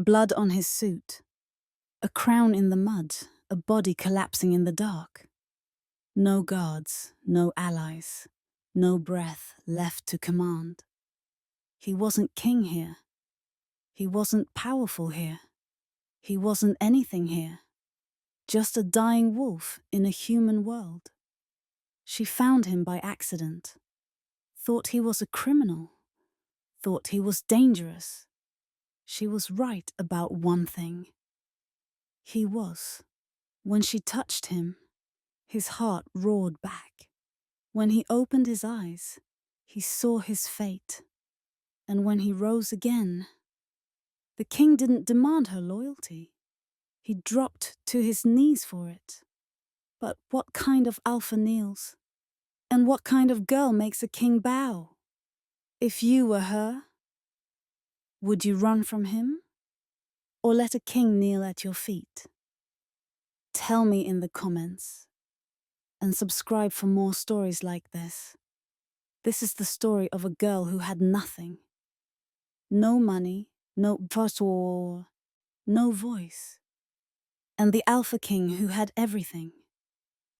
blood on his suit, a crown in the mud, a body collapsing in the dark. No guards, no allies, no breath left to command. He wasn't king here. He wasn't powerful here. He wasn't anything here. Just a dying wolf in a human world. She found him by accident. Thought he was a criminal. Thought he was dangerous. She was right about one thing. He was. When she touched him, his heart roared back. When he opened his eyes, he saw his fate. And when he rose again, the king didn't demand her loyalty. He dropped to his knees for it. But what kind of alpha kneels? And what kind of girl makes a king bow? If you were her, would you run from him? Or let a king kneel at your feet? Tell me in the comments. And subscribe for more stories like this. This is the story of a girl who had nothing. No money, no power, no voice. And the Alpha King who had everything,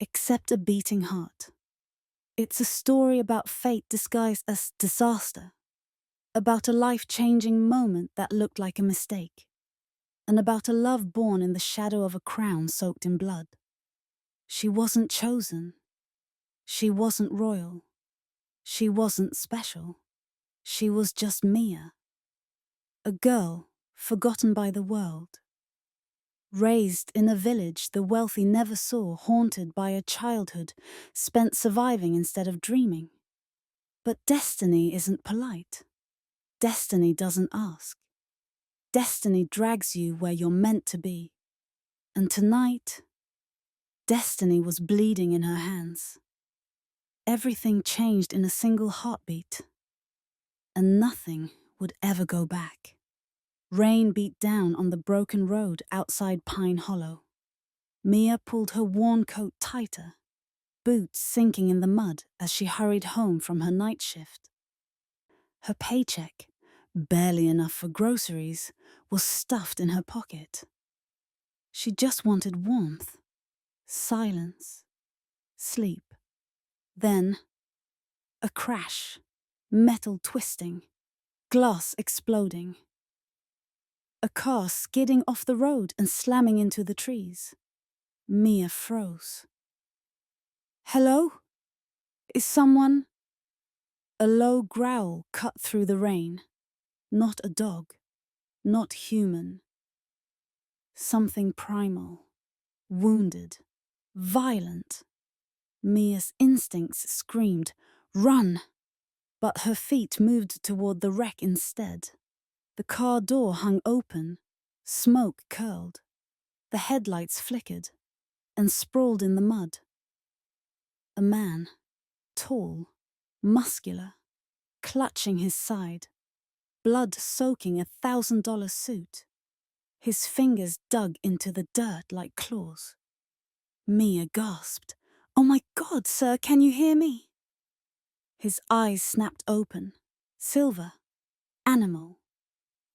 except a beating heart. It's a story about fate disguised as disaster, about a life-changing moment that looked like a mistake, and about a love born in the shadow of a crown soaked in blood. She wasn't chosen. She wasn't royal. She wasn't special. She was just Mia. A girl forgotten by the world. Raised in a village the wealthy never saw, haunted by a childhood spent surviving instead of dreaming. But destiny isn't polite. Destiny doesn't ask. Destiny drags you where you're meant to be. And tonight, destiny was bleeding in her hands. Everything changed in a single heartbeat. And nothing would ever go back. Rain beat down on the broken road outside Pine Hollow. Mia pulled her worn coat tighter, boots sinking in the mud as she hurried home from her night shift. Her paycheck, barely enough for groceries, was stuffed in her pocket. She just wanted warmth, silence, sleep. Then, a crash, metal twisting, glass exploding. A car skidding off the road and slamming into the trees. Mia froze. Hello? Is someone? A low growl cut through the rain. Not a dog. Not human. Something primal. Wounded. Violent. Mia's instincts screamed, "Run!" But her feet moved toward the wreck instead. The car door hung open, smoke curled. The headlights flickered, and sprawled in the mud. A man, tall, muscular, clutching his side, blood soaking a $1,000 suit. His fingers dug into the dirt like claws. Mia gasped, "Oh my God, sir, can you hear me?" His eyes snapped open, silver, animal.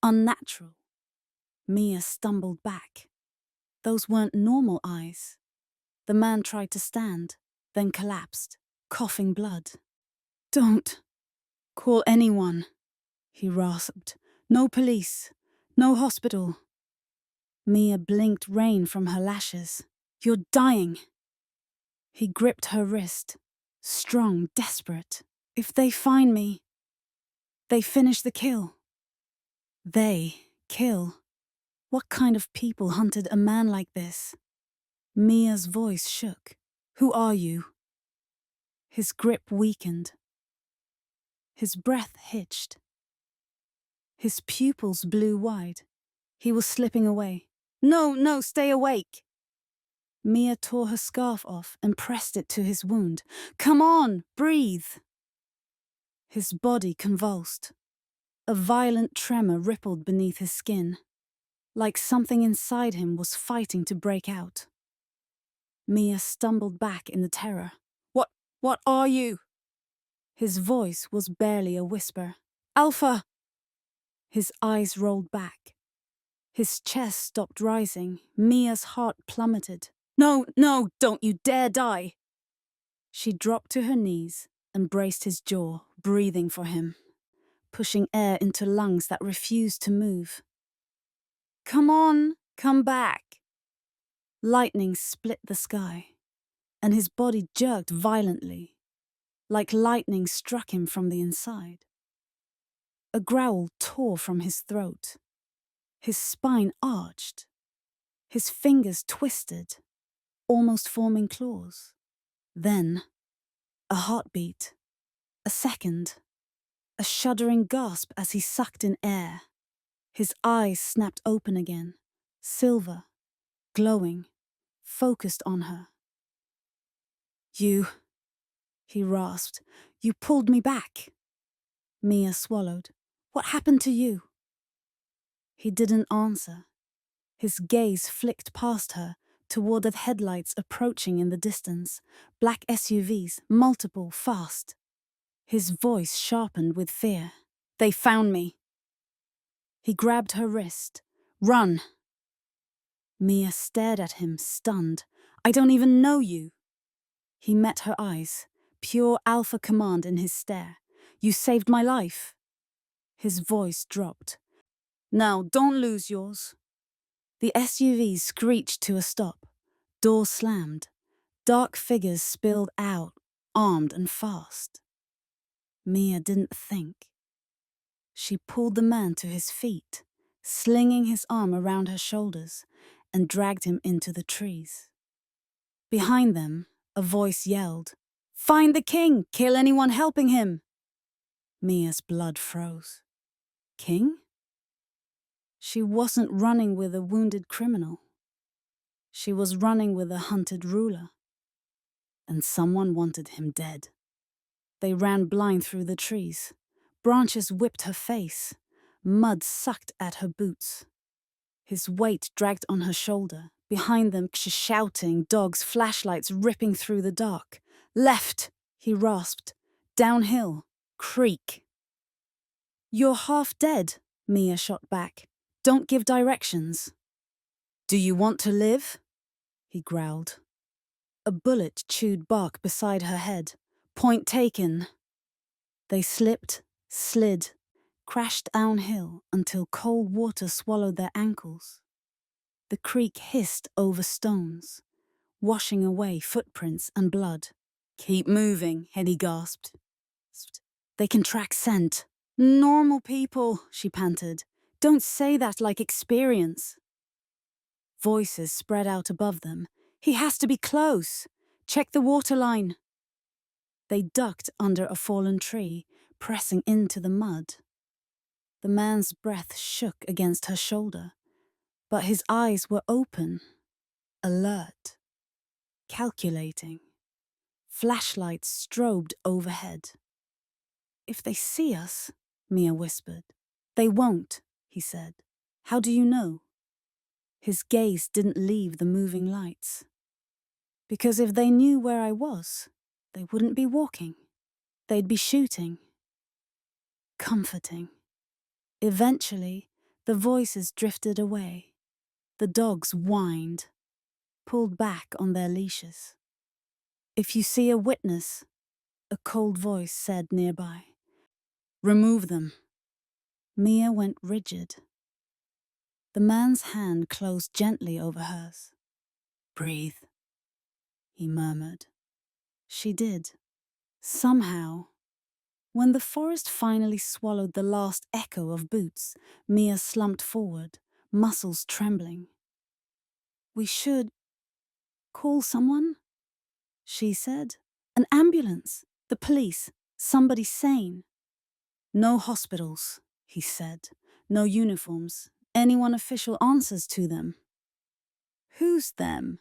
Unnatural. Mia stumbled back. Those weren't normal eyes. The man tried to stand, then collapsed, coughing blood. "Don't call anyone," he rasped. "No police. No hospital." Mia blinked rain from her lashes. "You're dying." He gripped her wrist, strong, desperate. "If they find me, they finish the kill." They kill. What kind of people hunted a man like this? Mia's voice shook. "Who are you?" His grip weakened. His breath hitched. His pupils blew wide. He was slipping away. No, stay awake." Mia tore her scarf off and pressed it to his wound. "Come on, breathe." His body convulsed. A violent tremor rippled beneath his skin, like something inside him was fighting to break out. Mia stumbled back in the terror. What are you?" His voice was barely a whisper. "Alpha!" His eyes rolled back. His chest stopped rising. Mia's heart plummeted. No, no, don't you dare die! She dropped to her knees and braced his jaw, breathing for him, pushing air into lungs that refused to move. Come on, come back! Lightning split the sky, and his body jerked violently, like lightning struck him from the inside. A growl tore from his throat. His spine arched. His fingers twisted, almost forming claws. Then, a heartbeat, a second, a shuddering gasp as he sucked in air. His eyes snapped open again, silver, glowing, focused on her. You, he rasped, you pulled me back. Mia swallowed. What happened to you? He didn't answer. His gaze flicked past her, toward the headlights approaching in the distance, black SUVs, multiple, fast. His voice sharpened with fear. They found me. He grabbed her wrist. Run! Mia stared at him, stunned. I don't even know you. He met her eyes, pure alpha command in his stare. You saved my life. His voice dropped. Now, don't lose yours. The SUV screeched to a stop. Door slammed. Dark figures spilled out, armed and fast. Mia didn't think. She pulled the man to his feet, slinging his arm around her shoulders, and dragged him into the trees. Behind them, a voice yelled, Find the king! Kill anyone helping him! Mia's blood froze. King? She wasn't running with a wounded criminal. She was running with a hunted ruler. And someone wanted him dead. They ran blind through the trees. Branches whipped her face. Mud sucked at her boots. His weight dragged on her shoulder. Behind them, shouting, dogs, flashlights ripping through the dark. Left, he rasped. Downhill, creek. You're half dead, Mia shot back. Don't give directions. Do you want to live? He growled. A bullet chewed bark beside her head. Point taken. They slipped, slid, crashed downhill until cold water swallowed their ankles. The creek hissed over stones, washing away footprints and blood. Keep moving, Hetty gasped. They can track scent. Normal people, she panted. Don't say that like experience. Voices spread out above them. He has to be close. Check the waterline. They ducked under a fallen tree, pressing into the mud. The man's breath shook against her shoulder, but his eyes were open, alert, calculating. Flashlights strobed overhead. If they see us, Mia whispered. They won't, he said. How do you know? His gaze didn't leave the moving lights. Because if they knew where I was, they wouldn't be walking. They'd be shooting. Comforting. Eventually, the voices drifted away. The dogs whined, pulled back on their leashes. If you see a witness, a cold voice said nearby, remove them. Mia went rigid. The man's hand closed gently over hers. Breathe, he murmured. She did. Somehow, when the forest finally swallowed the last echo of boots, Mia slumped forward, muscles trembling. We should call someone, she said. An ambulance, the police, somebody sane. No hospitals, he said. No uniforms. Anyone official answers to them. Who's them?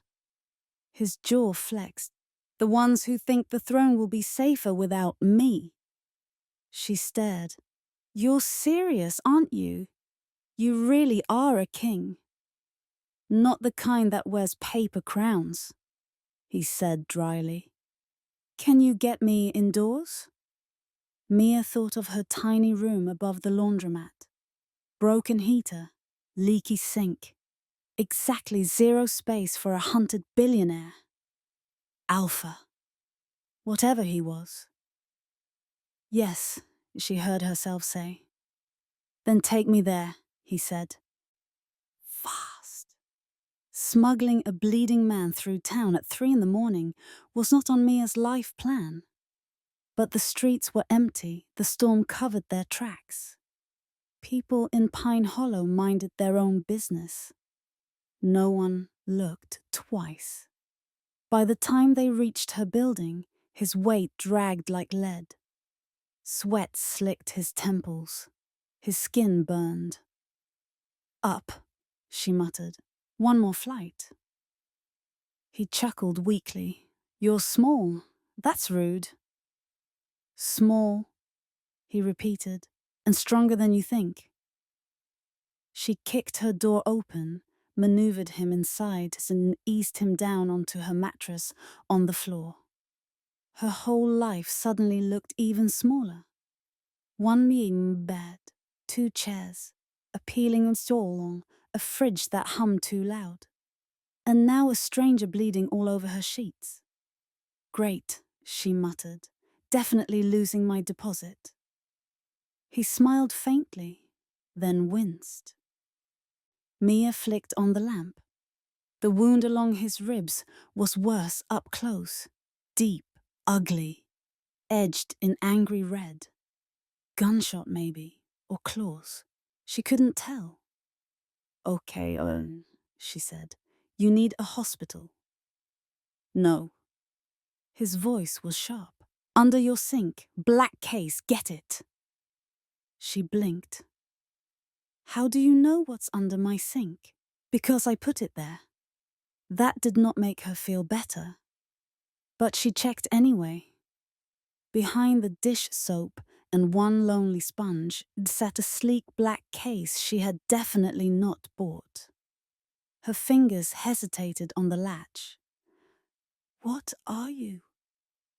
His jaw flexed. The ones who think the throne will be safer without me. She stared. You're serious, aren't you? You really are a king. Not the kind that wears paper crowns, he said dryly. Can you get me indoors? Mia thought of her tiny room above the laundromat. Broken heater, leaky sink, exactly 0 space for a hunted billionaire. Alpha. Whatever he was. Yes, she heard herself say. Then take me there, he said. Fast. Smuggling a bleeding man through town at 3 a.m. was not on Mia's life plan. But the streets were empty, the storm covered their tracks. People in Pine Hollow minded their own business. No one looked twice. By the time they reached her building, his weight dragged like lead. Sweat slicked his temples. His skin burned. Up, she muttered. One more flight. He chuckled weakly. You're small. That's rude. Small, he repeated, and stronger than you think. She kicked her door open, maneuvered him inside, and eased him down onto her mattress on the floor. Her whole life suddenly looked even smaller. One mean bed, 2 chairs, a peeling stall, a fridge that hummed too loud. And now a stranger bleeding all over her sheets. Great, she muttered, definitely losing my deposit. He smiled faintly, then winced. Mia flicked on the lamp. The wound along his ribs was worse up close, deep, ugly, edged in angry red. Gunshot maybe, or claws. She couldn't tell. Okay, she said. You need a hospital. No. His voice was sharp. Under your sink, black case, get it. She blinked. How do you know what's under my sink? Because I put it there. That did not make her feel better. But she checked anyway. Behind the dish soap and one lonely sponge sat a sleek black case she had definitely not bought. Her fingers hesitated on the latch. What are you?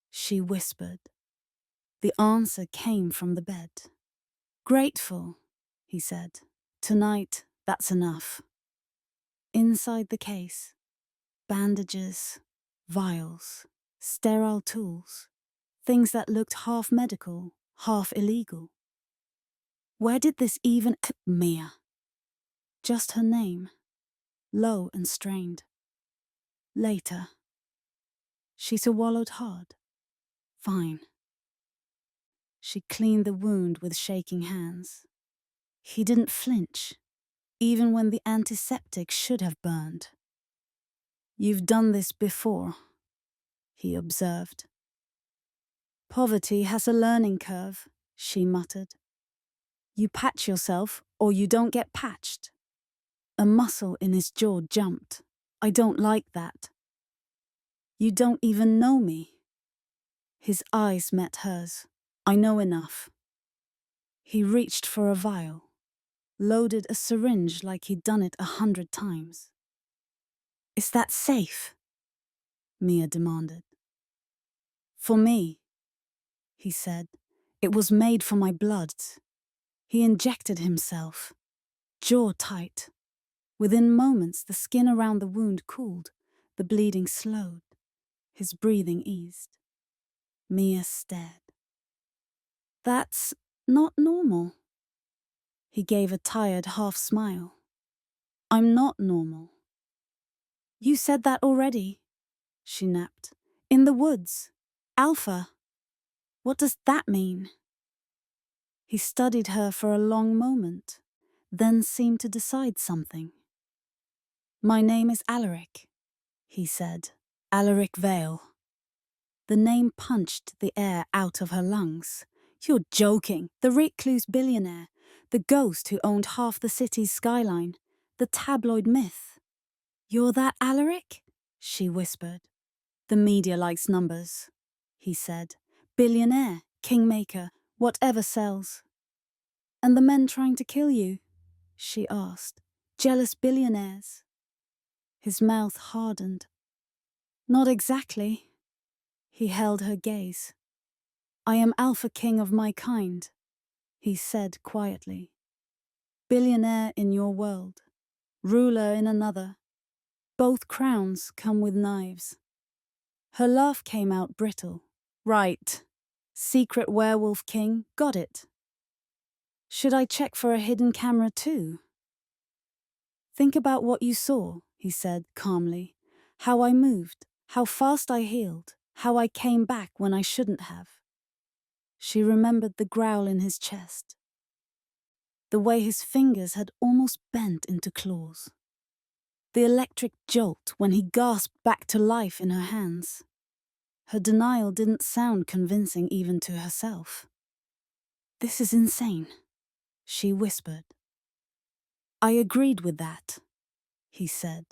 She whispered. The answer came from the bed. Grateful, he said. Tonight, that's enough. Inside the case, bandages, vials, sterile tools, things that looked half medical, half illegal. Where did this even Mia? Just her name, low and strained. Later. She swallowed hard. Fine. She cleaned the wound with shaking hands. He didn't flinch, even when the antiseptic should have burned. You've done this before, he observed. Poverty has a learning curve, she muttered. You patch yourself or you don't get patched. A muscle in his jaw jumped. I don't like that. You don't even know me. His eyes met hers. I know enough. He reached for a vial, loaded a syringe like he'd done it 100 times. Is that safe? Mia demanded. For me, he said. It was made for my blood. He injected himself, jaw tight. Within moments, the skin around the wound cooled, the bleeding slowed, his breathing eased. Mia stared. That's not normal. He gave a tired half smile. I'm not normal. You said that already, she napped. In the woods. Alpha. What does that mean? He studied her for a long moment, then seemed to decide something. My name is Alaric, he said. Alaric Vale. The name punched the air out of her lungs. You're joking. The recluse billionaire. The ghost who owned half the city's skyline. The tabloid myth. You're that Alaric? She whispered. The media likes numbers, he said. Billionaire, kingmaker, whatever sells. And the men trying to kill you? She asked. Jealous billionaires. His mouth hardened. Not exactly. He held her gaze. I am Alpha King of my kind, he said quietly. Billionaire in your world, ruler in another. Both crowns come with knives. Her laugh came out brittle. Right. Secret werewolf king, got it. Should I check for a hidden camera too? Think about what you saw, he said calmly. How I moved, how fast I healed, how I came back when I shouldn't have. She remembered the growl in his chest, the way his fingers had almost bent into claws, the electric jolt when he gasped back to life in her hands. Her denial didn't sound convincing even to herself. This is insane, she whispered. I agreed with that, he said.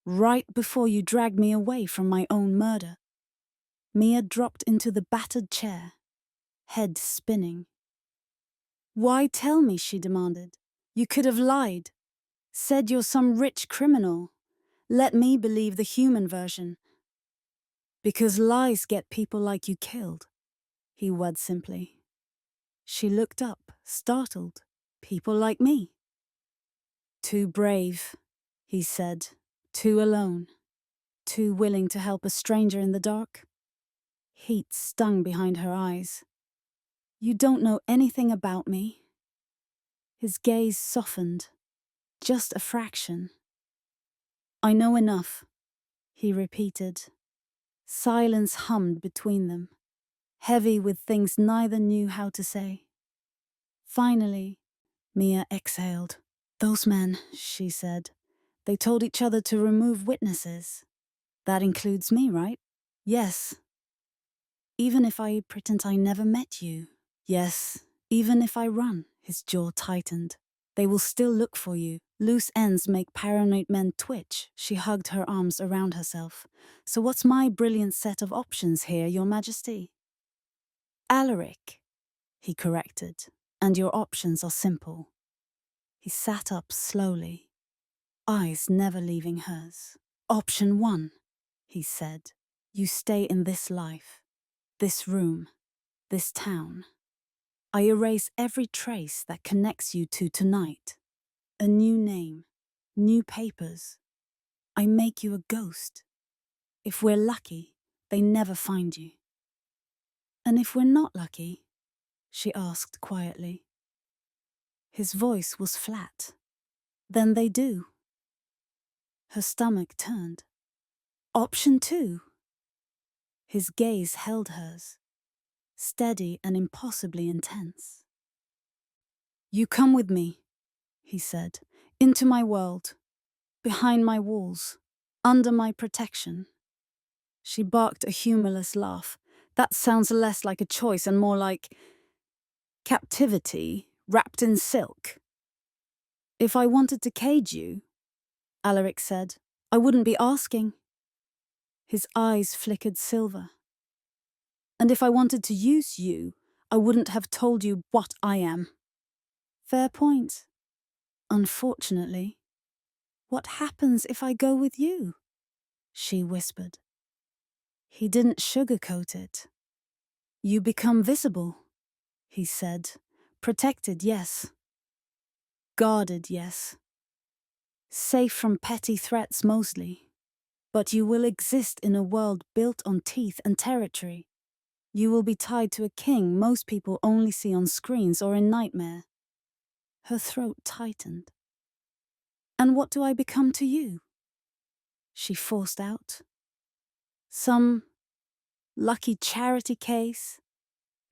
Right before you dragged me away from my own murder. Mia dropped into the battered chair, head spinning. Why tell me, she demanded. You could have lied, said you're some rich criminal. Let me believe the human version. Because lies get people like you killed, he word simply. She looked up, startled. People like me. Too brave, he said. Too alone. Too willing to help a stranger in the dark. Heat stung behind her eyes. You don't know anything about me. His gaze softened. Just a fraction. I know enough, he repeated. Silence hummed between them, heavy with things neither knew how to say. Finally, Mia exhaled. Those men, she said. They told each other to remove witnesses. That includes me, right? Yes. Even if I pretend I never met you. Yes. Even if I run, his jaw tightened. They will still look for you. Loose ends make paranoid men twitch. She hugged her arms around herself. So what's my brilliant set of options here, Your Majesty? Alaric, he corrected. And your options are simple. He sat up slowly, eyes never leaving hers. Option 1, he said. You stay in this life, this room, this town. I erase every trace that connects you to tonight. A new name, new papers. I make you a ghost. If we're lucky, they never find you. And if we're not lucky? She asked quietly. His voice was flat. Then they do. Her stomach turned. Option 2. His gaze held hers, steady and impossibly intense. You come with me, he said, into my world, behind my walls, under my protection. She barked a humorless laugh. That sounds less like a choice and more like captivity wrapped in silk. If I wanted to cage you, Alaric said, I wouldn't be asking. His eyes flickered silver. And if I wanted to use you, I wouldn't have told you what I am. Fair point. Unfortunately, what happens if I go with you? She whispered. He didn't sugarcoat it. You become visible, he said. Protected, yes. Guarded, yes. Safe from petty threats mostly. But you will exist in a world built on teeth and territory. You will be tied to a king most people only see on screens or in nightmare. Her throat tightened. And what do I become to you? She forced out. Some lucky charity case?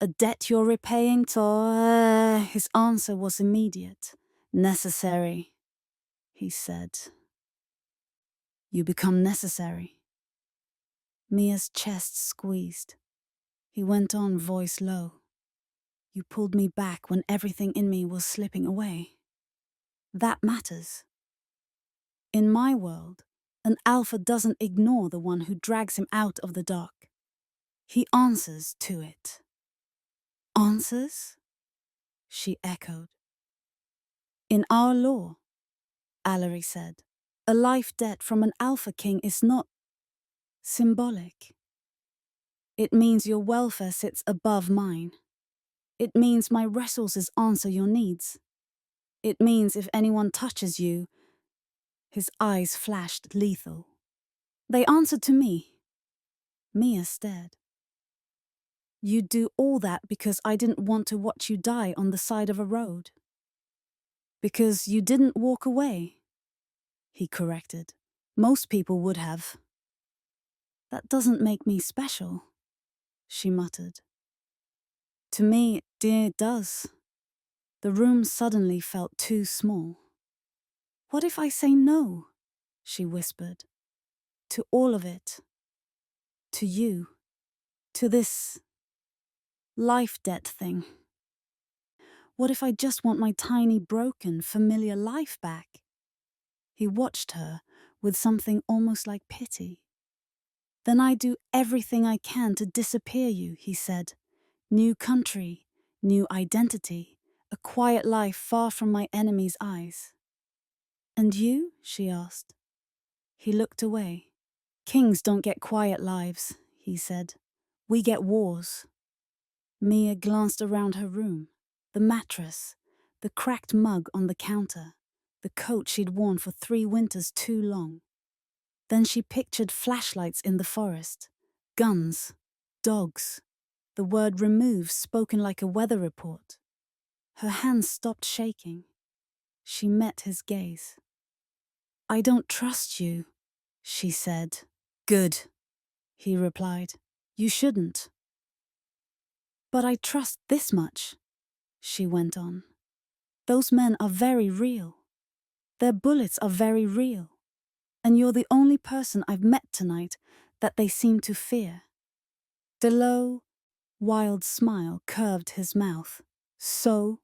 A debt you're repaying to... His answer was immediate. Necessary, he said. You become necessary. Mia's chest squeezed. He went on, voice low. You pulled me back when everything in me was slipping away. That matters. In my world, an alpha doesn't ignore the one who drags him out of the dark. He answers to it. Answers? She echoed. In our law, Alary said, a life debt from an alpha king is not symbolic. It means your welfare sits above mine. It means my resources answer your needs. It means if anyone touches you. His eyes flashed lethal. They answered to me. Mia stared. You'd do all that because I didn't want to watch you die on the side of a road. Because you didn't walk away, he corrected. Most people would have. That doesn't make me special, she muttered. To me, dear, it does. The room suddenly felt too small. What if I say no? She whispered. To all of it. To you. To this life debt thing. What if I just want my tiny, broken, familiar life back? He watched her with something almost like pity. Then I do everything I can to disappear you, he said. New country, new identity, a quiet life far from my enemy's eyes. And you? She asked. He looked away. Kings don't get quiet lives, he said. We get wars. Mia glanced around her room. The mattress, the cracked mug on the counter, the coat she'd worn for 3 winters too long. Then she pictured flashlights in the forest, guns, dogs, the word remove spoken like a weather report. Her hands stopped shaking. She met his gaze. I don't trust you, she said. Good, he replied. You shouldn't. But I trust this much, she went on. Those men are very real. Their bullets are very real. And you're the only person I've met tonight that they seem to fear. The low, wild smile curved his mouth. So.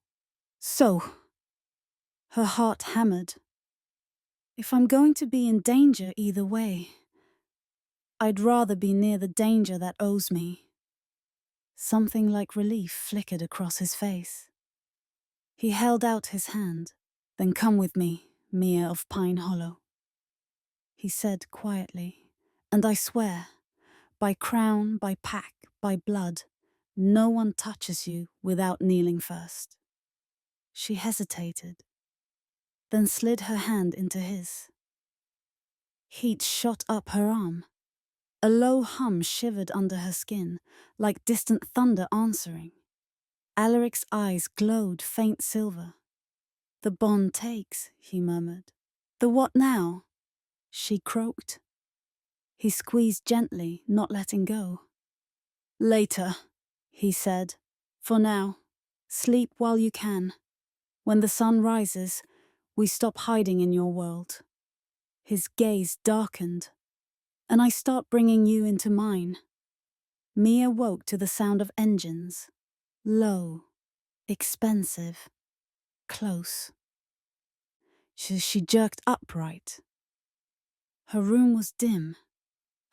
Her heart hammered. If I'm going to be in danger either way, I'd rather be near the danger that owes me. Something like relief flickered across his face. He held out his hand. Then come with me, Mia of Pine Hollow. He said quietly, and I swear, by crown, by pack, by blood, no one touches you without kneeling first. She hesitated, then slid her hand into his. Heat shot up her arm. A low hum shivered under her skin, like distant thunder answering. Alaric's eyes glowed faint silver. The bond takes, he murmured. The what now? She croaked. He squeezed gently, not letting go. Later, he said. For now, sleep while you can. When the sun rises, we stop hiding in your world. His gaze darkened, and I start bringing you into mine. Mia woke to the sound of engines. Low, expensive, close. She jerked upright. Her room was dim,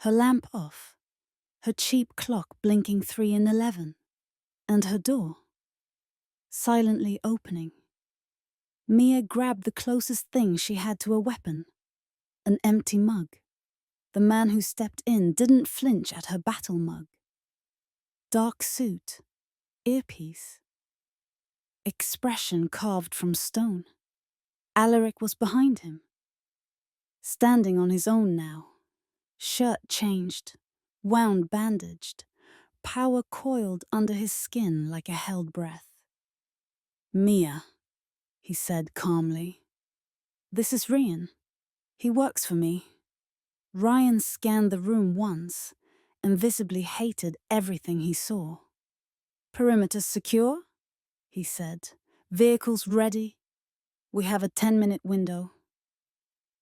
her lamp off, her cheap clock blinking 3 and 11, and her door silently opening. Mia grabbed the closest thing she had to a weapon, an empty mug. The man who stepped in didn't flinch at her battle mug. Dark suit, earpiece, expression carved from stone. Alaric was behind him, standing on his own now, shirt changed, wound bandaged, power coiled under his skin like a held breath. Mia, he said calmly. This is Ryan. He works for me. Ryan scanned the room once and visibly hated everything he saw. Perimeter secure, he said. Vehicles ready. We have a 10-minute window.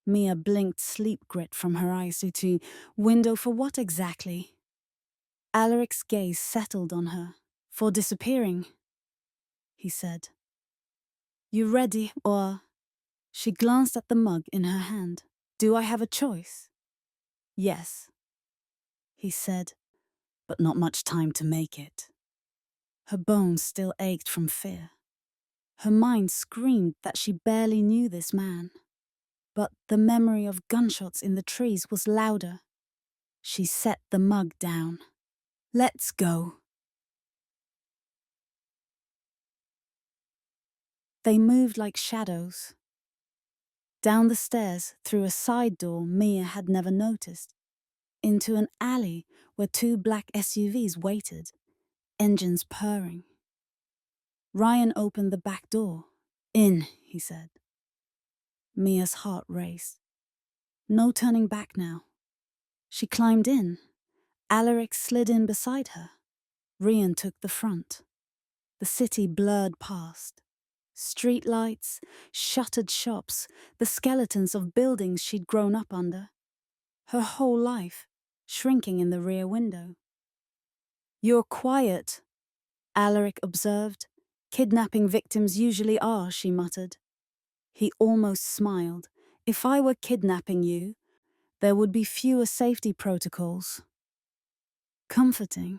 Mia blinked sleep grit from her eyes to window for what exactly? Alaric's gaze settled on her. For disappearing, he said. You ready, or? She glanced at the mug in her hand. Do I have a choice? Yes, he said, but not much time to make it. Her bones still ached from fear. Her mind screamed that she barely knew this man. But the memory of gunshots in the trees was louder. She set the mug down. Let's go. They moved like shadows. Down the stairs, through a side door Mia had never noticed, into an alley where two black SUVs waited, engines purring. Ryan opened the back door. "In," he said. Mia's heart raced. No turning back now. She climbed in. Alaric slid in beside her. Ryan took the front. The city blurred past. Street lights, shuttered shops, the skeletons of buildings she'd grown up under. Her whole life, shrinking in the rear window. "You're quiet," Alaric observed. "Kidnapping victims usually are," she muttered. He almost smiled. "If I were kidnapping you, there would be fewer safety protocols." Comforting.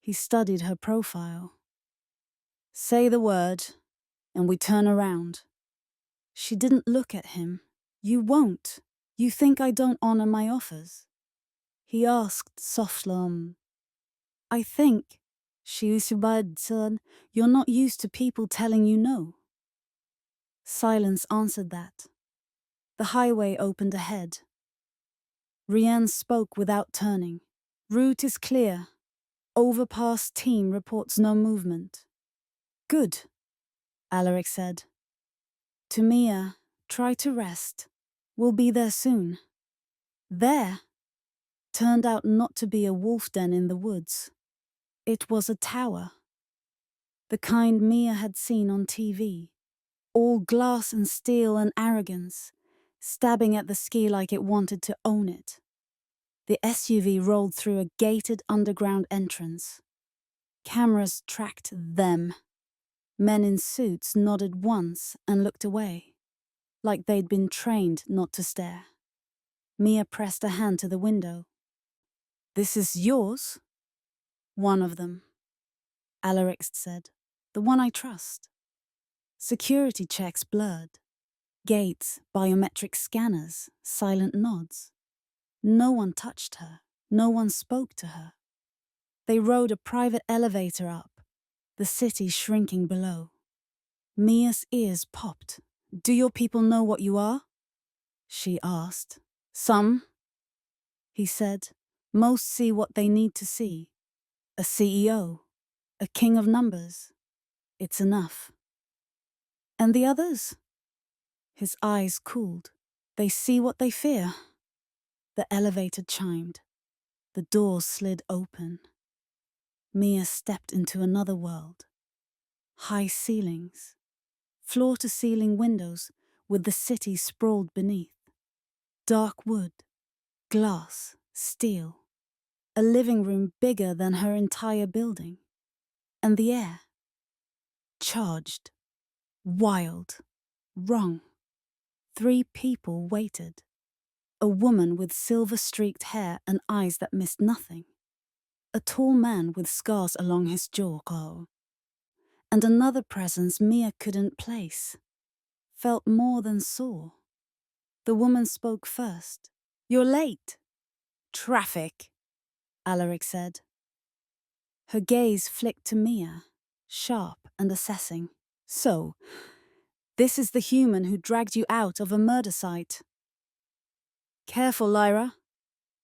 He studied her profile. "Say the word, and we turn around." She didn't look at him. "You won't. You think I don't honor my offers?" He asked softly. "I think," she said, "you're not used to people telling you no." Silence answered that. The highway opened ahead. Ryan spoke without turning. "Route is clear. Overpass team reports no movement." "Good," Alaric said. To Mia, "Try to rest. We'll be there soon." There turned out not to be a wolf den in the woods. It was a tower. The kind Mia had seen on TV. All glass and steel and arrogance, stabbing at the ski like it wanted to own it. The SUV rolled through a gated underground entrance. Cameras tracked them. Men in suits nodded once and looked away, like they'd been trained not to stare. Mia pressed a hand to the window. "This is yours?" "One of them," Alaric said. "The one I trust." Security checks blurred. Gates, biometric scanners, silent nods. No one touched her. No one spoke to her. They rode a private elevator up, the city shrinking below. Mia's ears popped. "Do your people know what you are?" she asked. "Some," he said. "Most see what they need to see. A CEO, a king of numbers. It's enough." "And the others?" His eyes cooled. "They see what they fear." The elevator chimed. The door slid open. Mia stepped into another world. High ceilings, floor-to-ceiling windows with the city sprawled beneath. Dark wood, glass, steel. A living room bigger than her entire building. And the air. Charged. Wild. Wrong. 3 people waited. A woman with silver-streaked hair and eyes that missed nothing. A tall man with scars along his jaw. And another presence Mia couldn't place. Felt more than saw. The woman spoke first. "You're late." "Traffic," Alaric said. Her gaze flicked to Mia, sharp and assessing. "So, this is the human who dragged you out of a murder site." "Careful, Lyra,"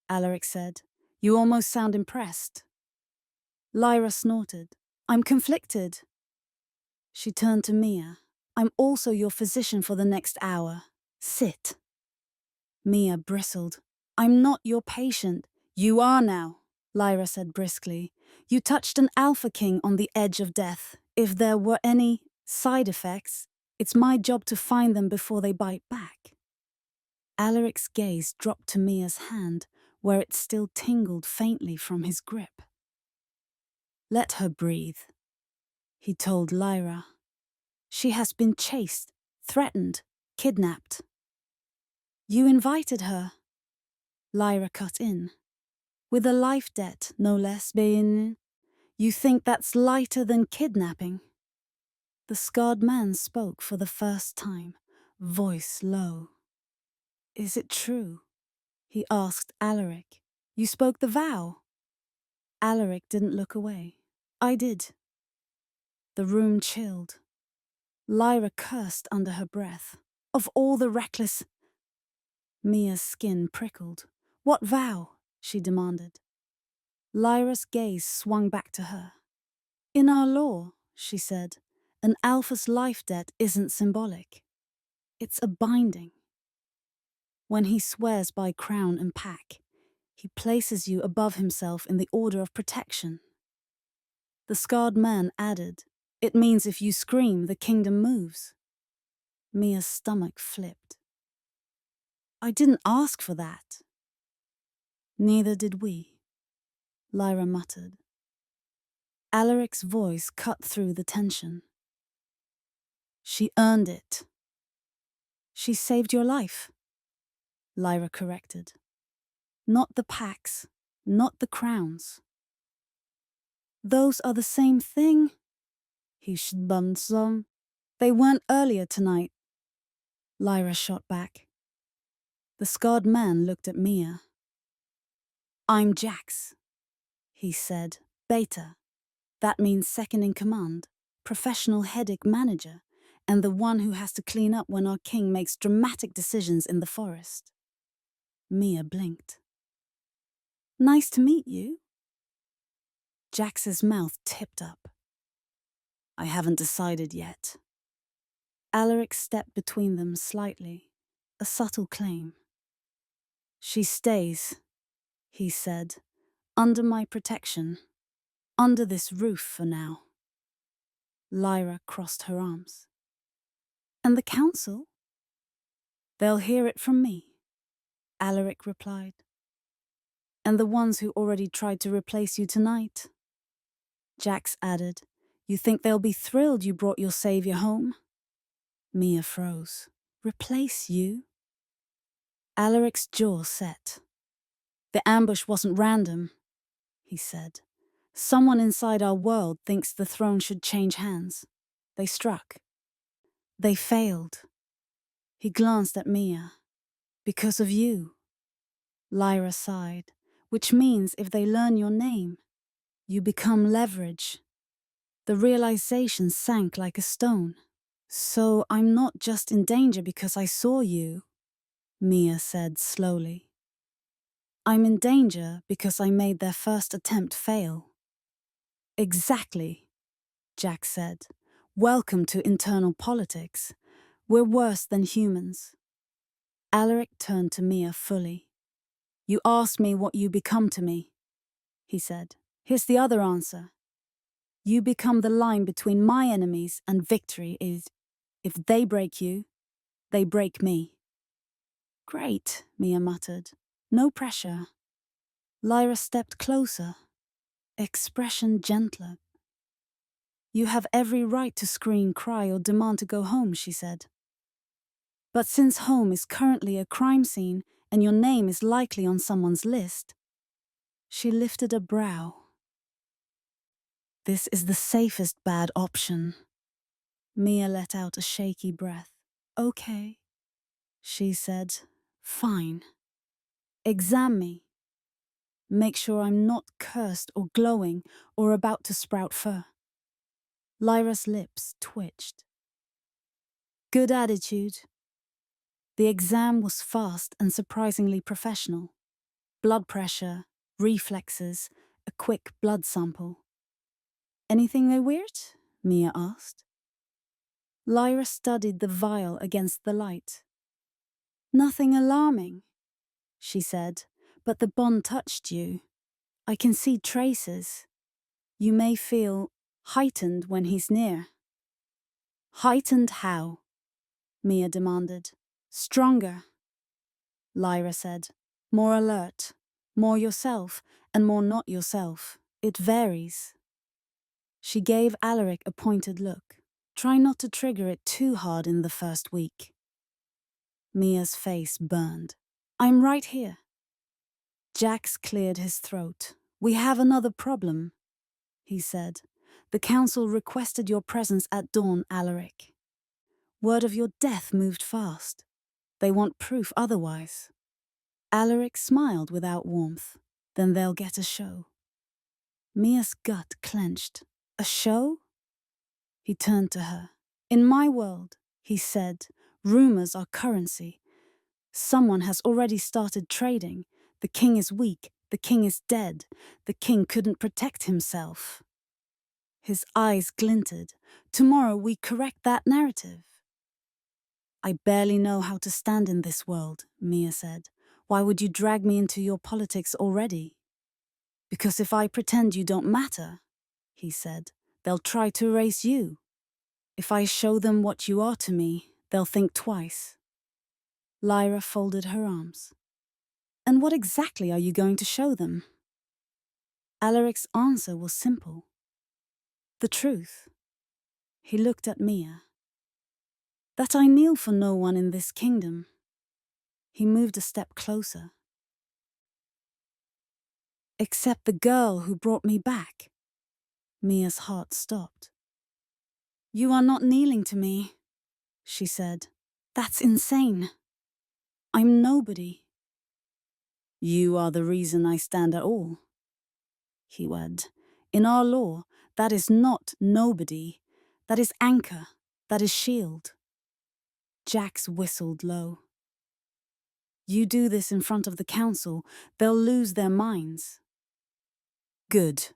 Alaric said. "You almost sound impressed." Lyra snorted. "I'm conflicted." She turned to Mia. "I'm also your physician for the next hour. Sit." Mia bristled. "I'm not your patient." "You are now," Lyra said briskly. "You touched an alpha king on the edge of death. If there were any side effects, it's my job to find them before they bite back." Alaric's gaze dropped to Mia's hand, where it still tingled faintly from his grip. "Let her breathe," he told Lyra. "She has been chased, threatened, kidnapped." "You invited her," Lyra cut in. "With a life debt, no less, Bain. You think that's lighter than kidnapping?" The scarred man spoke for the first time, voice low. "Is it true?" he asked Alaric. "You spoke the vow?" Alaric didn't look away. "I did." The room chilled. Lyra cursed under her breath. Of all the reckless... Mia's skin prickled. What vow? She demanded. Lyra's gaze swung back to her. In our law, she said, an alpha's life debt isn't symbolic. It's a binding. When he swears by crown and pack, he places you above himself in the order of protection. The scarred man added, it means if you scream, the kingdom moves. Mia's stomach flipped. I didn't ask for that. Neither did we, Lyra muttered. Alaric's voice cut through the tension. She earned it. She saved your life, Lyra corrected. Not the packs, not the crowns. Those are the same thing, he bummed some. They weren't earlier tonight, Lyra shot back. The scarred man looked at Mia. I'm Jax, he said, Beta. That means second in command, professional headache manager, and the one who has to clean up when our king makes dramatic decisions in the forest. Mia blinked. Nice to meet you. Jax's mouth tipped up. I haven't decided yet. Alaric stepped between them slightly, a subtle claim. She stays, he said, under my protection, under this roof for now. Lyra crossed her arms. And the council? They'll hear it from me, Alaric replied. And the ones who already tried to replace you tonight? Jax added, you think they'll be thrilled you brought your savior home? Mia froze. Replace you? Alaric's jaw set. The ambush wasn't random, he said. Someone inside our world thinks the throne should change hands. They struck. They failed. He glanced at Mia. Because of you. Lyra sighed. Which means if they learn your name, you become leverage. The realization sank like a stone. So I'm not just in danger because I saw you, Mia said slowly. I'm in danger because I made their first attempt fail. Exactly, Jack said. Welcome to internal politics. We're worse than humans. Alaric turned to Mia fully. You asked me what you become to me, he said. Here's the other answer. You become the line between my enemies and victory is, if they break you, they break me. Great, Mia muttered. No pressure. Lyra stepped closer, expression gentler. You have every right to scream, cry, or demand to go home, she said. But since home is currently a crime scene and your name is likely on someone's list, she lifted a brow. This is the safest bad option. Mia let out a shaky breath. Okay, she said. Fine. Examine me. Make sure I'm not cursed or glowing or about to sprout fur. Lyra's lips twitched. Good attitude. The exam was fast and surprisingly professional. Blood pressure, reflexes, a quick blood sample. Anything weird? Mia asked. Lyra studied the vial against the light. Nothing alarming, she said, but the bond touched you. I can see traces. You may feel heightened when he's near. Heightened how? Mia demanded. Stronger, Lyra said. More alert, more yourself, and more not yourself. It varies. She gave Alaric a pointed look. Try not to trigger it too hard in the first week. Mia's face burned. I'm right here. Jax cleared his throat. We have another problem, he said. The council requested your presence at dawn, Alaric. Word of your death moved fast. They want proof otherwise. Alaric smiled without warmth. Then they'll get a show. Mia's gut clenched. A show? He turned to her. In my world, he said, rumors are currency. Someone has already started trading. The king is weak. The king is dead. The king couldn't protect himself. His eyes glinted. Tomorrow we correct that narrative. I barely know how to stand in this world, Mia said. Why would you drag me into your politics already? Because if I pretend you don't matter, he said, they'll try to erase you. If I show them what you are to me, they'll think twice. Lyra folded her arms. And what exactly are you going to show them? Alaric's answer was simple. The truth. He looked at Mia. That I kneel for no one in this kingdom. He moved a step closer. Except the girl who brought me back. Mia's heart stopped. You are not kneeling to me, she said. That's insane. I'm nobody. You are the reason I stand at all. He wailed. In our law, that is not nobody. That is anchor. That is shield. Jax whistled low. You do this in front of the council, they'll lose their minds. Good,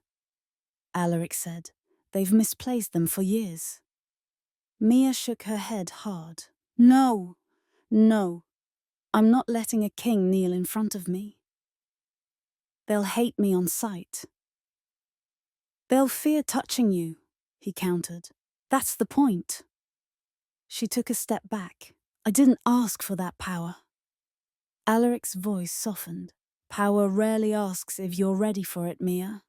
Alaric said. They've misplaced them for years. Mia shook her head hard. No, no, I'm not letting a king kneel in front of me. They'll hate me on sight. They'll fear touching you, he countered. That's the point. She took a step back. I didn't ask for that power. Alaric's voice softened. Power rarely asks if you're ready for it, Mia.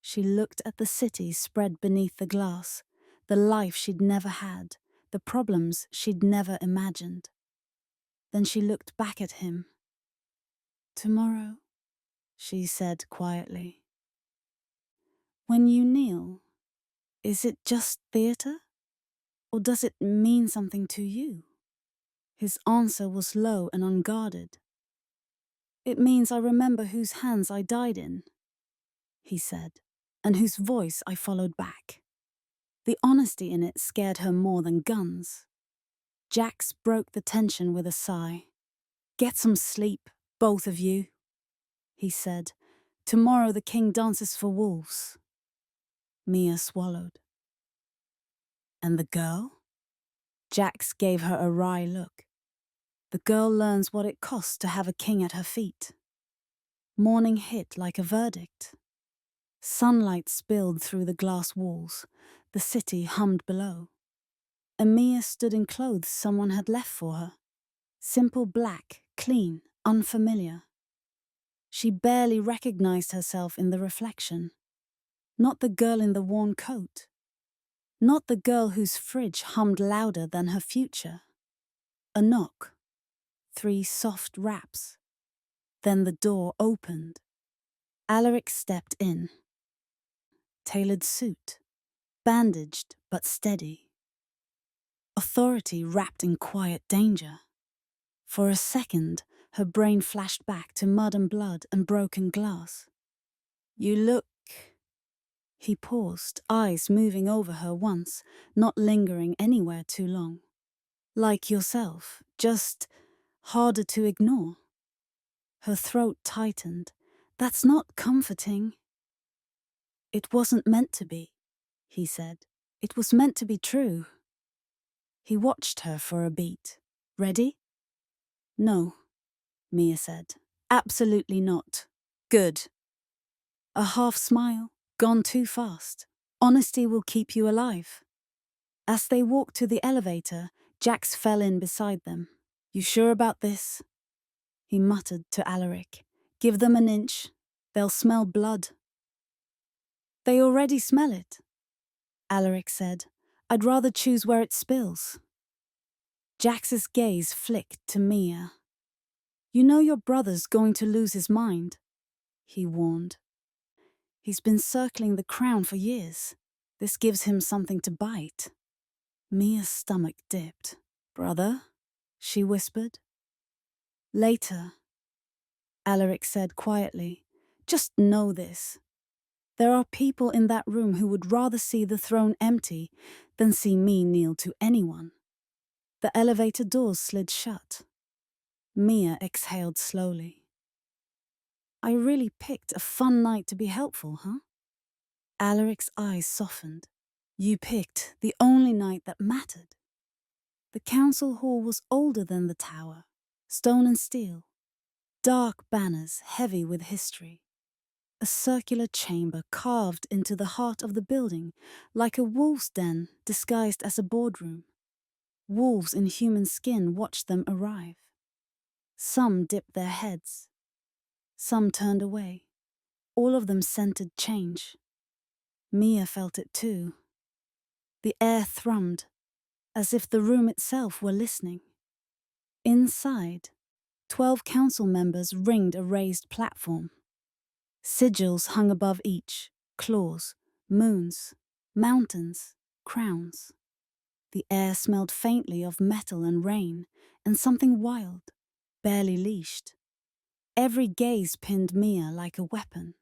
She looked at the city spread beneath the glass, the life she'd never had, the problems she'd never imagined. Then she looked back at him. Tomorrow, she said quietly. When you kneel, is it just theatre? Or does it mean something to you? His answer was low and unguarded. It means I remember whose hands I died in, he said, and whose voice I followed back. The honesty in it scared her more than guns. Jax broke the tension with a sigh. Get some sleep, both of you, he said. Tomorrow the king dances for wolves. Mia swallowed. And the girl? Jax gave her a wry look. The girl learns what it costs to have a king at her feet. Morning hit like a verdict. Sunlight spilled through the glass walls. The city hummed below. Mia stood in clothes someone had left for her. Simple black, clean, unfamiliar. She barely recognized herself in the reflection. Not the girl in the worn coat. Not the girl whose fridge hummed louder than her future. A knock. 3 soft raps. Then the door opened. Alaric stepped in. Tailored suit. Bandaged but steady. Authority wrapped in quiet danger. For a second, her brain flashed back to mud and blood and broken glass. You look... He paused, eyes moving over her once, not lingering anywhere too long. Like yourself, just harder to ignore. Her throat tightened. That's not comforting. It wasn't meant to be, he said. It was meant to be true. He watched her for a beat. Ready? No, Mia said. Absolutely not. Good. A half smile, gone too fast. Honesty will keep you alive. As they walked to the elevator, Jax fell in beside them. You sure about this? He muttered to Alaric. Give them an inch. They'll smell blood. They already smell it, Alaric said. I'd rather choose where it spills. Jax's gaze flicked to Mia. You know your brother's going to lose his mind, he warned. He's been circling the crown for years. This gives him something to bite. Mia's stomach dipped. Brother? She whispered. Later, Alaric said quietly. Just know this. There are people in that room who would rather see the throne empty than see me kneel to anyone. The elevator doors slid shut. Mia exhaled slowly. I really picked a fun night to be helpful, huh? Alaric's eyes softened. You picked the only night that mattered. The council hall was older than the tower, stone and steel. Dark banners heavy with history. A circular chamber carved into the heart of the building, like a wolf's den disguised as a boardroom. Wolves in human skin watched them arrive. Some dipped their heads. Some turned away. All of them scented change. Mia felt it too. The air thrummed, as if the room itself were listening. Inside, 12 council members ringed a raised platform. Sigils hung above each, claws, moons, mountains, crowns. The air smelled faintly of metal and rain, and something wild, barely leashed. Every gaze pinned Mia like a weapon.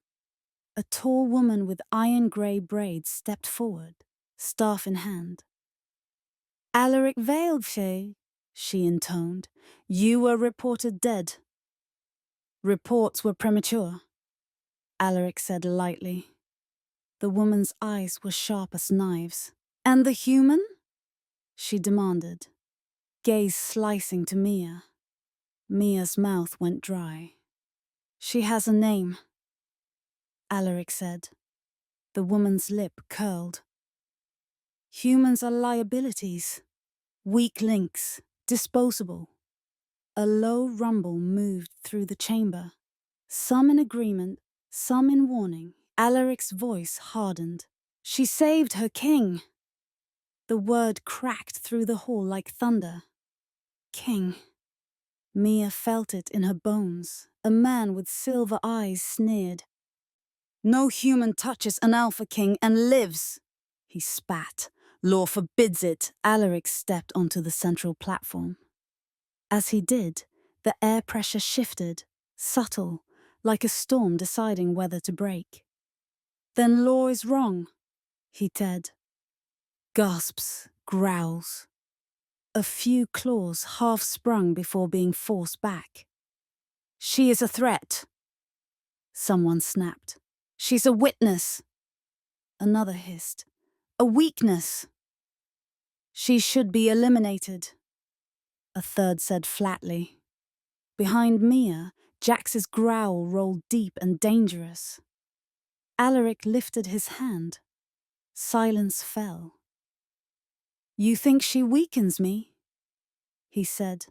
A tall woman with iron-grey braids stepped forward, staff in hand. Alaric Veilshe, she intoned, you were reported dead. Reports were premature, Alaric said lightly. The woman's eyes were sharp as knives. And the human? She demanded, gaze slicing to Mia. Mia's mouth went dry. She has a name, Alaric said. The woman's lip curled. Humans are liabilities, weak links, disposable. A low rumble moved through the chamber, some in agreement, some in warning. Alaric's voice hardened. She saved her king. The word cracked through the hall like thunder. King. Mia felt it in her bones. A man with silver eyes sneered. No human touches an Alpha King and lives. He spat. Law forbids it. Alaric stepped onto the central platform. As he did, the air pressure shifted, subtle, like a storm deciding whether to break. Then law is wrong, he said. Gasps, growls. A few claws half sprung before being forced back. She is a threat. Someone snapped. She's a witness. Another hissed. A weakness. She should be eliminated. A third said flatly. Behind Mia, Jax's growl rolled deep and dangerous. Alaric lifted his hand. Silence fell. You think she weakens me? He said.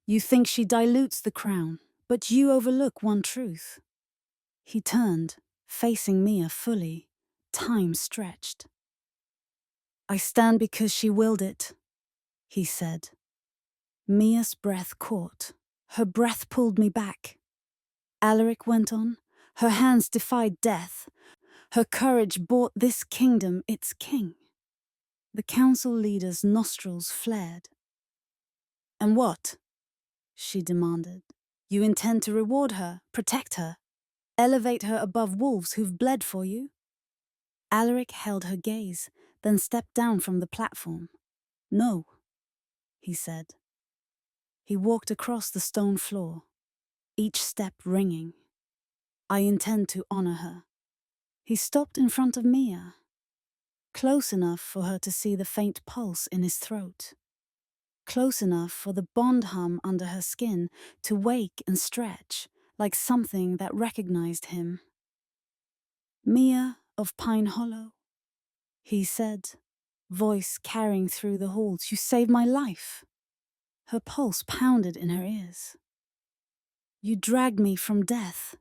You think she dilutes the crown, but you overlook one truth. He turned, facing Mia fully. Time stretched. I stand because she willed it, he said. Mia's breath caught. Her breath pulled me back. Alaric went on. Her hands defied death. Her courage bought this kingdom its king. The council leader's nostrils flared. And what? She demanded. You intend to reward her, protect her, elevate her above wolves who've bled for you? Alaric held her gaze, then stepped down from the platform. No, he said. He walked across the stone floor, each step ringing. I intend to honor her. He stopped in front of Mia, close enough for her to see the faint pulse in his throat, close enough for the bond hum under her skin to wake and stretch like something that recognized him. Mia of Pine Hollow, he said, voice carrying through the halls, you saved my life. Her pulse pounded in her ears. You dragged me from death,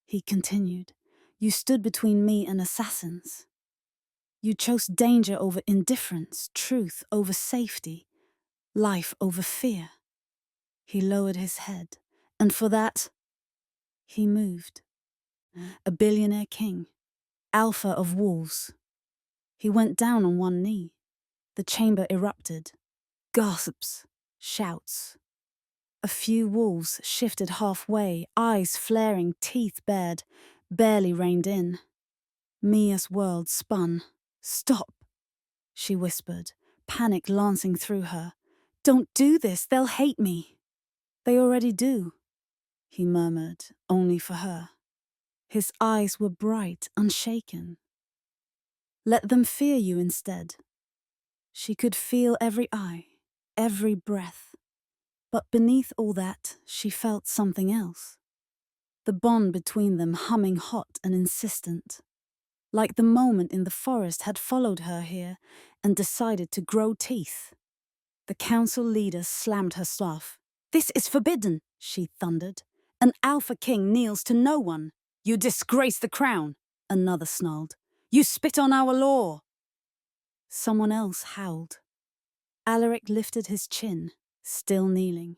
he continued. You stood between me and assassins. You chose danger over indifference, truth over safety, life over fear. He lowered his head, and for that, he moved. A billionaire king, alpha of wolves. He went down on one knee. The chamber erupted. Gasps, shouts. A few wolves shifted halfway, eyes flaring, teeth bared, barely reined in. Mia's world spun. "Stop," she whispered, panic lancing through her. "Don't do this, they'll hate me." "They already do," he murmured, only for her. His eyes were bright, unshaken. "Let them fear you instead." She could feel every eye, every breath. But beneath all that, she felt something else. The bond between them humming hot and insistent. Like the moment in the forest had followed her here and decided to grow teeth. The council leader slammed her staff. "This is forbidden," she thundered. "An alpha king kneels to no one." "You disgrace the crown," another snarled. "You spit on our law." Someone else howled. Alaric lifted his chin, still kneeling.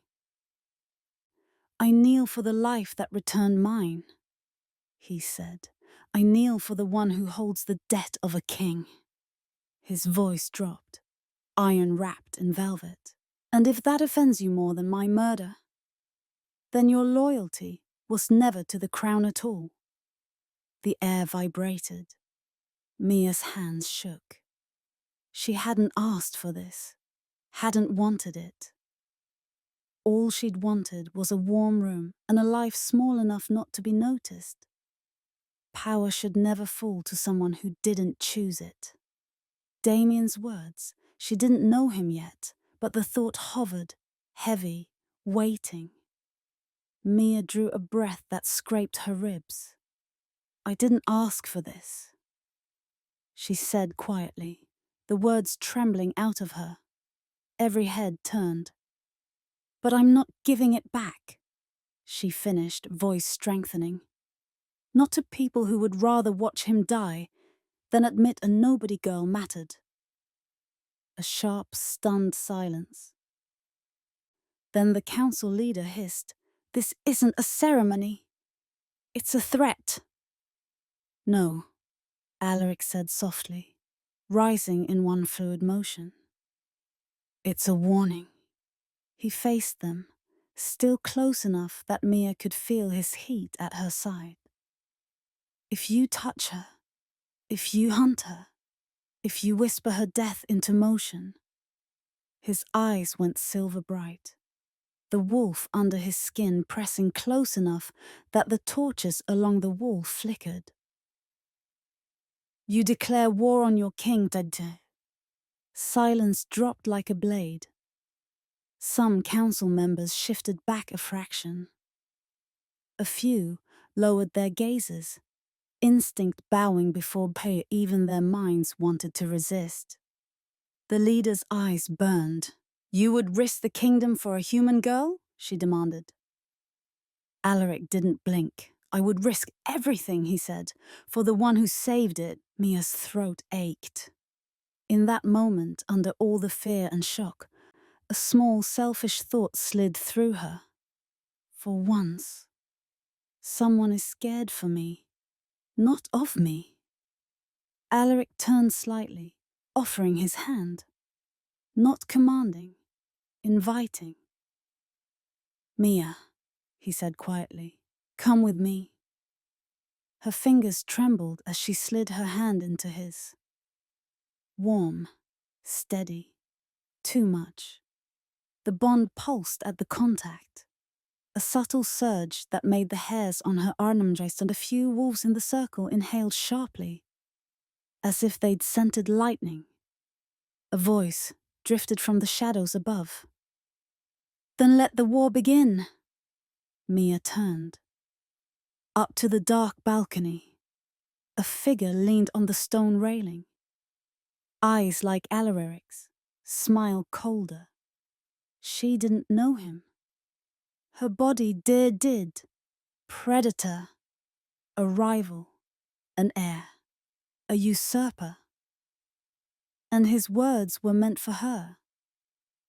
"I kneel for the life that returned mine," he said. "I kneel for the one who holds the debt of a king." His voice dropped, iron wrapped in velvet. "And if that offends you more than my murder, then your loyalty was never to the crown at all." The air vibrated. Mia's hands shook. She hadn't asked for this, hadn't wanted it. All she'd wanted was a warm room and a life small enough not to be noticed. Power should never fall to someone who didn't choose it. Damien's words, she didn't know him yet, but the thought hovered, heavy, waiting. Mia drew a breath that scraped her ribs. "I didn't ask for this," she said quietly, the words trembling out of her. Every head turned. "But I'm not giving it back," she finished, voice strengthening. "Not to people who would rather watch him die than admit a nobody girl mattered." A sharp, stunned silence. Then the council leader hissed, "This isn't a ceremony. It's a threat." "No," Alaric said softly, rising in one fluid motion. "It's a warning." He faced them, still close enough that Mia could feel his heat at her side. "If you touch her, if you hunt her, if you whisper her death into motion." His eyes went silver bright, the wolf under his skin pressing close enough that the torches along the wall flickered. "You declare war on your king, Dede." Silence dropped like a blade. Some council members shifted back a fraction. A few lowered their gazes, instinct bowing before even their minds wanted to resist. The leader's eyes burned. "You would risk the kingdom for a human girl?" she demanded. Alaric didn't blink. "I would risk everything," he said. "For the one who saved it." Mia's throat ached. In that moment, under all the fear and shock, a small selfish thought slid through her. For once, someone is scared for me, not of me. Alaric turned slightly, offering his hand. Not commanding, inviting. "Mia," he said quietly, "come with me." Her fingers trembled as she slid her hand into his. Warm, steady, too much. The bond pulsed at the contact. A subtle surge that made the hairs on her armrest and a few wolves in the circle inhaled sharply, as if they'd scented lightning. A voice drifted from the shadows above. "Then let the war begin." Mia turned. Up to the dark balcony. A figure leaned on the stone railing. Eyes like Alaric's, smile colder. She didn't know him. Her body did. Predator. A rival. An heir. A usurper. And his words were meant for her.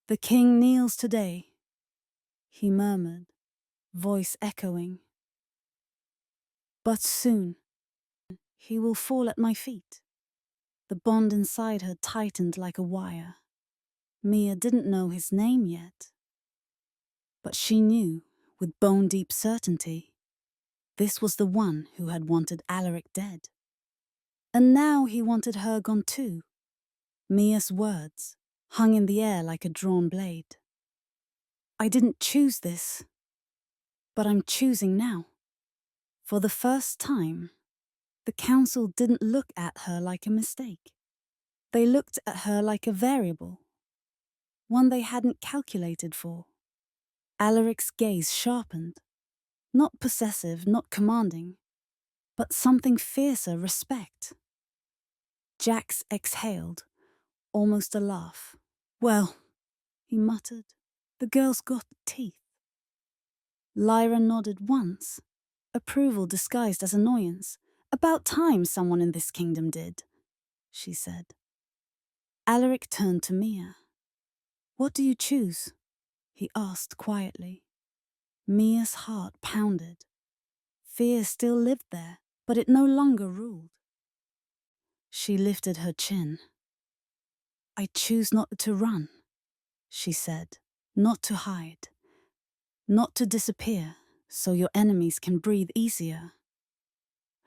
"The king kneels today," he murmured, voice echoing. "But soon, he will fall at my feet." The bond inside her tightened like a wire. Mia didn't know his name yet. But she knew, with bone-deep certainty, this was the one who had wanted Alaric dead. And now he wanted her gone too. Mia's words hung in the air like a drawn blade. I didn't choose this, but I'm choosing now. For the first time, the council didn't look at her like a mistake. They looked at her like a variable, one they hadn't calculated for. Alaric's gaze sharpened, not possessive, not commanding, but something fiercer, respect. Jax exhaled, almost a laugh. Well, he muttered, the girl's got teeth. Lyra nodded once, approval disguised as annoyance. About time someone in this kingdom did, she said. Alaric turned to Mia. What do you choose? He asked quietly. Mia's heart pounded. Fear still lived there, but it no longer ruled. She lifted her chin. I choose not to run, she said, not to hide, not to disappear so your enemies can breathe easier.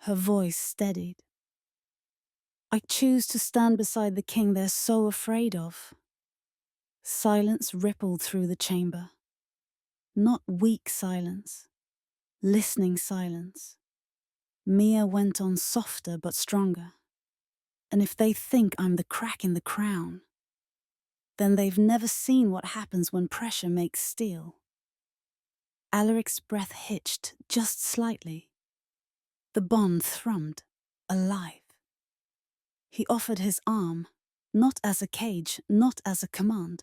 Her voice steadied. I choose to stand beside the king they're so afraid of. Silence rippled through the chamber. Not weak silence, listening silence. Mia went on softer but stronger. And if they think I'm the crack in the crown, then they've never seen what happens when pressure makes steel. Alaric's breath hitched just slightly. The bond thrummed, alive. He offered his arm, not as a cage, not as a command,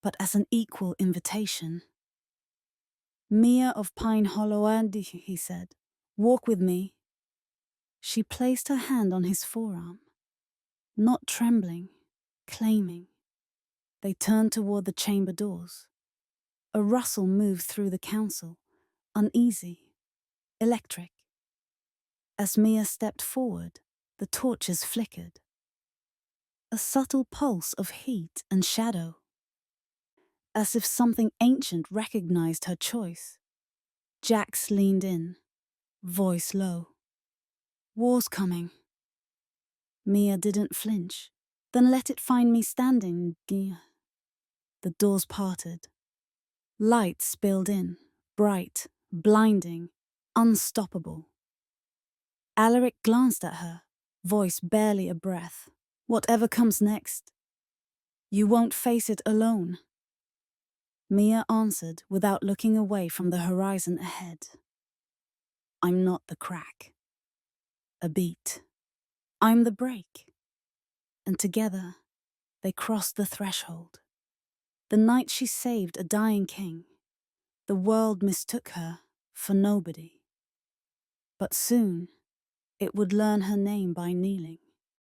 but as an equal invitation. Mia of Pine Hollow, he said, walk with me. She placed her hand on his forearm, not trembling, claiming. They turned toward the chamber doors. A rustle moved through the council, uneasy, electric. As Mia stepped forward, the torches flickered. A subtle pulse of heat and shadow, as if something ancient recognized her choice. Jax leaned in, voice low. War's coming. Mia didn't flinch. Then let it find me standing. The doors parted. Light spilled in, bright, blinding, unstoppable. Alaric glanced at her, voice barely a breath. Whatever comes next, you won't face it alone. Mia answered without looking away from the horizon ahead. I'm not the crack. A beat. I'm the break. And together, they crossed the threshold. The night she saved a dying king, the world mistook her for nobody. But soon, it would learn her name by kneeling.